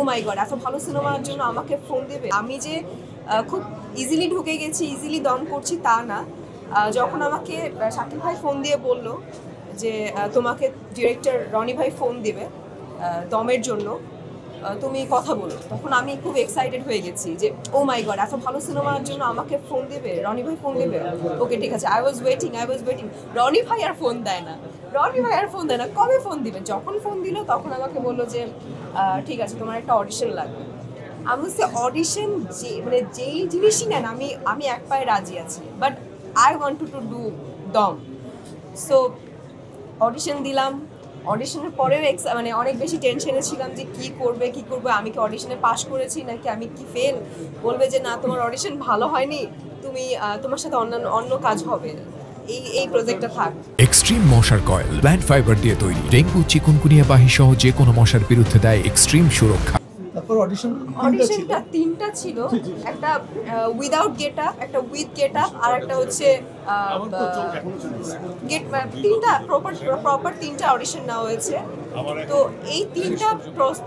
মাই god এত ভালো সিনেমার জন্য আমাকে ফোন দেবে। আমি যে খুব ইজিলি ঢুকে গেছি, ইজিলি দম করছি তা না। যখন আমাকে শাকিব ভাই ফোন দিয়ে বলল যে তোমাকে ডিরেক্টর রনি ভাই ফোন দিবে দমের জন্য, তুমি কথা বলো, তখন আমি খুব এক্সাইটেড হয়ে গেছি যে ও মাই গড এত ভালো সিনেমার জন্য আমাকে ফোন দেবে, রনি ভাই ফোন দেবে। ওকে ঠিক আছে, আই ওয়াজ ওয়েটিং। রনি ভাই আর ফোন দেয় না, কবে ফোন দিবে? যখন ফোন দিল তখন আমাকে বললো যে ঠিক আছে তোমার একটা অডিশন লাগবে। আমি বলছি অডিশন যে মানে যেই জিনিসই নেন আমি এক পায়ে রাজি আছি, but I want to do দম। সো অডিশন দিলাম। অডিশনের পরেও মানে অনেক বেশি টেনশনে ছিলাম যে কি করবে, আমি কি অডিশনে পাশ করেছি নাকি আমি কি ফেল। বলবে যে না তোমার অডিশন ভালো হয়নি, তুমি তোমার সাথে অন্য কাজ হবে, এই প্রজেক্টটা থাক। এক্সট্রিম মশার কয়েল প্ল্যান্ট ফাইবার দিয়ে তৈরি, ডেঙ্গু চিকুনগুনিয়া বাহি সহ যে কোনো মশার বিরুদ্ধে দেয় এক্সট্রিম সুরক্ষা। তারপর অডিশনটা তিনটা ছিল, একটা উইদাউট গেট আপ, একটা উইথ গেট আপ, আর একটা হচ্ছে তিনটা প্রপার তিনটা অডিশন নেওয়া হয়েছে। তো এই তিনটা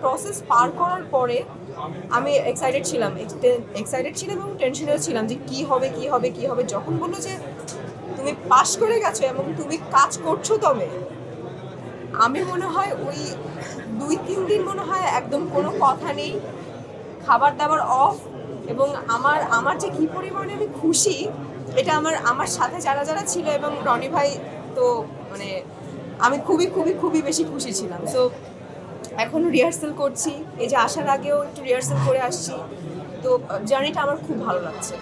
প্রসেস পার করার পরে আমি এক্সাইটেড ছিলাম এবং টেনশনেও ছিলাম যে কি হবে। যখন বললো যে তুমি পাশ করে গেছো এবং তুমি কাজ করছো তবে, আমি মনে হয় ওই 2-3 দিন মনে হয় একদম কোনো কথা নেই, খাবার দাবার অফ, এবং আমার যে কী পরিমাণে আমি খুশি এটা আমার সাথে যারা ছিল এবং রনি ভাই, তো মানে আমি খুবই বেশি খুশি ছিলাম। সো এখনও রিহার্সাল করছি, এই যে আসার আগেও একটু রিহার্সাল করে আসছি, তো জার্নিটা আমার খুব ভালো লাগছে।